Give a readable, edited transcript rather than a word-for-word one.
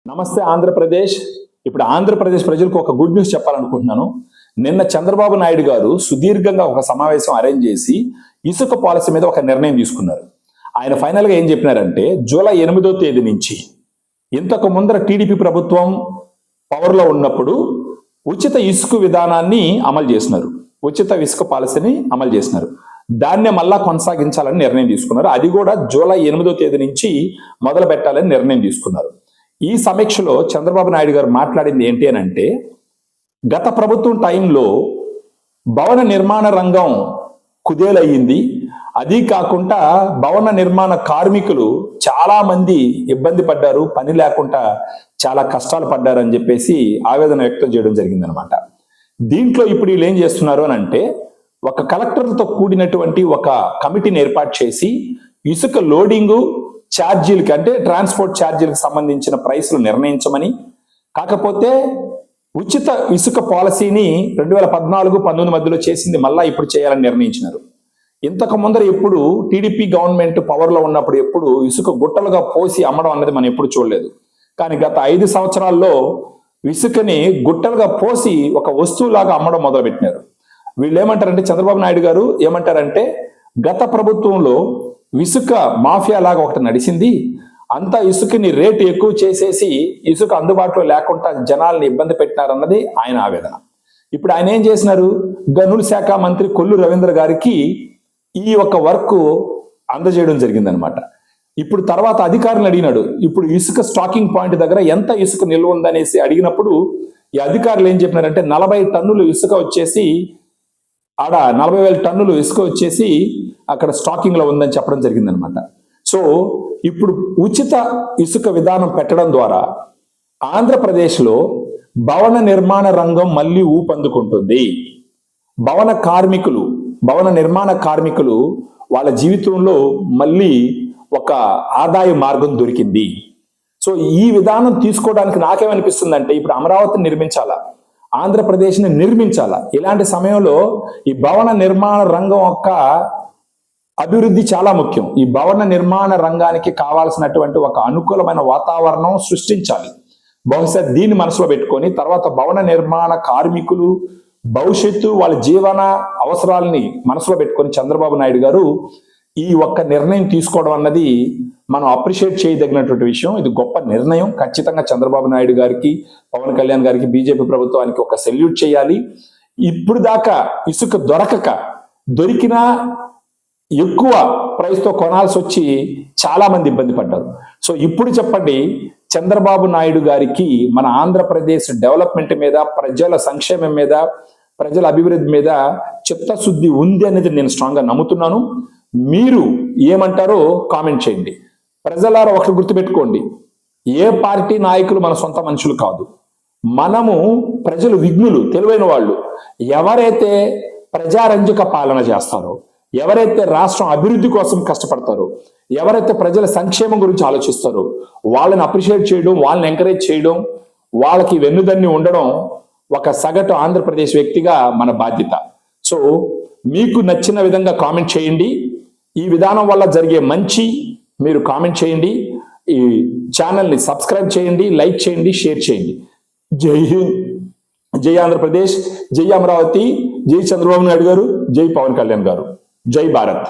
నమస్తే ఆంధ్రప్రదేశ్. ఇప్పుడు ఆంధ్రప్రదేశ్ ప్రజలకు ఒక గుడ్ న్యూస్ చెప్పాలనుకుంటున్నాను. నిన్న చంద్రబాబు నాయుడు గారు సుదీర్ఘంగా ఒక సమావేశం అరేంజ్ చేసి ఇసుక పాలసీ మీద ఒక నిర్ణయం తీసుకున్నారు. ఆయన ఫైనల్గా ఏం చెప్పినారంటే జూలై 8వ తేదీ నుంచి ఇంతకు ముందర టీడీపీ ప్రభుత్వం పవర్లో ఉన్నప్పుడు ఉచిత ఇసుక విధానాన్ని అమలు చేసినారు, ఉచిత ఇసుక పాలసీని అమలు చేసినారు. దాన్నే మళ్ళా కొనసాగించాలని నిర్ణయం తీసుకున్నారు. అది కూడా జూలై 8వ తేదీ నుంచి మొదలు పెట్టాలని నిర్ణయం తీసుకున్నారు. ఈ సమీక్షలో చంద్రబాబు నాయుడు గారు మాట్లాడింది ఏంటి అని అంటే, గత ప్రభుత్వం టైంలో భవన నిర్మాణ రంగం కుదేలయ్యింది. అది కాకుండా భవన నిర్మాణ కార్మికులు చాలా మంది ఇబ్బంది పడ్డారు, పని లేకుండా చాలా కష్టాలు పడ్డారు అని చెప్పేసి ఆవేదన వ్యక్తం చేయడం జరిగిందనమాట. దీంట్లో ఇప్పుడు వీళ్ళు ఏం చేస్తున్నారు అని అంటే, ఒక కలెక్టర్లతో కూడినటువంటి ఒక కమిటీని ఏర్పాటు చేసి ఇసుక లోడింగు ఛార్జీలకి, అంటే ట్రాన్స్పోర్ట్ ఛార్జీలకు సంబంధించిన ప్రైస్లు నిర్ణయించమని, కాకపోతే ఉచిత ఇసుక పాలసీని 2014-19 మధ్యలో చేసింది మళ్ళా ఇప్పుడు చేయాలని నిర్ణయించినారు. ఇంతకు ముందర ఎప్పుడు టీడీపీ గవర్నమెంట్ పవర్లో ఉన్నప్పుడు ఎప్పుడు ఇసుక గుట్టలుగా పోసి అమ్మడం అన్నది మనం ఎప్పుడు చూడలేదు. కానీ గత 5 సంవత్సరాల్లో ఇసుకని గుట్టలుగా పోసి ఒక వస్తువులాగా అమ్మడం మొదలుపెట్టినారు. వీళ్ళు ఏమంటారంటే, చంద్రబాబు నాయుడు గారు ఏమంటారంటే, గత ప్రభుత్వంలో ఇసుక మాఫియా లాగా ఒకటి నడిచింది, అంతా ఇసుకని రేటు ఎక్కువ చేసేసి ఇసుక అందుబాటులో లేకుండా జనాల్ని ఇబ్బంది పెట్టినారన్నది ఆయన ఆవేదన. ఇప్పుడు ఆయన ఏం చేసినారు, గనుల శాఖ మంత్రి కొల్లు రవీంద్ర గారికి ఈ యొక్క వర్క్ అందజేయడం జరిగిందనమాట. ఇప్పుడు తర్వాత అధికారులను అడిగినాడు, ఇప్పుడు ఇసుక స్టాకింగ్ పాయింట్ దగ్గర ఎంత ఇసుక నిల్వ ఉందనేసి అడిగినప్పుడు ఈ అధికారులు ఏం చెప్పినారంటే 40 టన్నులు ఇసుక వచ్చేసి ఆడ 40,000 టన్నులు ఇసుక వచ్చేసి అక్కడ స్టాకింగ్ లో ఉందని చెప్పడం జరిగిందనమాట. సో ఇప్పుడు ఉచిత ఇసుక విధానం పెట్టడం ద్వారా ఆంధ్రప్రదేశ్లో భవన నిర్మాణ రంగం మళ్ళీ ఊపందుకుంటుంది. భవన నిర్మాణ కార్మికులు వాళ్ళ జీవితంలో మళ్ళీ ఒక ఆదాయ మార్గం దొరికింది. సో ఈ విధానం తీసుకోవడానికి నాకేమనిపిస్తుందంటే, ఇప్పుడు అమరావతిని నిర్మించాలా, ఆంధ్రప్రదేశ్ని నిర్మించాలా. ఇలాంటి సమయంలో ఈ భవన నిర్మాణ రంగం యొక్క అభివృద్ధి చాలా ముఖ్యం. ఈ భవన నిర్మాణ రంగానికి కావాల్సినటువంటి ఒక అనుకూలమైన వాతావరణం సృష్టించాలి. బహుశా దీన్ని మనసులో పెట్టుకొని తర్వాత భవన నిర్మాణ కార్మికులు భవిష్యత్తు వాళ్ళ జీవన అవసరాలని మనసులో పెట్టుకొని చంద్రబాబు నాయుడు గారు ఈ ఒక్క నిర్ణయం తీసుకోవడం అన్నది మనం అప్రిషియేట్ చేయదగినటువంటి విషయం. ఇది గొప్ప నిర్ణయం. ఖచ్చితంగా చంద్రబాబు నాయుడు గారికి, పవన్ కళ్యాణ్ గారికి, బీజేపీ ప్రభుత్వానికి ఒక సెల్యూట్ చేయాలి. ఇప్పుడు దాకా ఇసుక దొరికినా ఎక్కువ ప్రైస్తో కొనాల్సి వచ్చి చాలా మంది ఇబ్బంది పడ్డారు. సో ఇప్పుడు చెప్పండి, చంద్రబాబు నాయుడు గారికి మన ఆంధ్రప్రదేశ్ డెవలప్మెంట్ మీద, ప్రజల సంక్షేమం మీద, ప్రజల అభివృద్ధి మీద చిత్తశుద్ధి ఉంది అనేది నేను స్ట్రాంగ్గా నమ్ముతున్నాను. మీరు ఏమంటారో కామెంట్ చేయండి. ప్రజలారా ఒకటి గుర్తుపెట్టుకోండి, ఏ పార్టీ నాయకులు మన సొంత మనుషులు కాదు. మనము ప్రజలు విఘ్నులు, తెలివైన వాళ్ళు. ఎవరైతే ప్రజారంజక పాలన చేస్తారో, ఎవరైతే రాష్ట్రం అభివృద్ధి కోసం కష్టపడతారో, ఎవరైతే ప్రజల సంక్షేమం గురించి ఆలోచిస్తారో వాళ్ళని అప్రిషియేట్ చేయడం, వాళ్ళని ఎంకరేజ్ చేయడం, వాళ్ళకి వెన్నుదన్ని ఉండడం ఒక సగటు ఆంధ్రప్రదేశ్ వ్యక్తిగా మన బాధ్యత. సో మీకు నచ్చిన విధంగా కామెంట్ చేయండి. ఈ విధానం వల్ల జరిగే మంచి మీరు కామెంట్ చేయండి. ఈ ఛానల్ని సబ్స్క్రైబ్ చేయండి, లైక్ చేయండి, షేర్ చేయండి. జై హింద్, జై ఆంధ్రప్రదేశ్, జై అమరావతి, జై చంద్రబాబు నాయుడు గారు, జై పవన్ కళ్యాణ్ గారు, జై భారత్.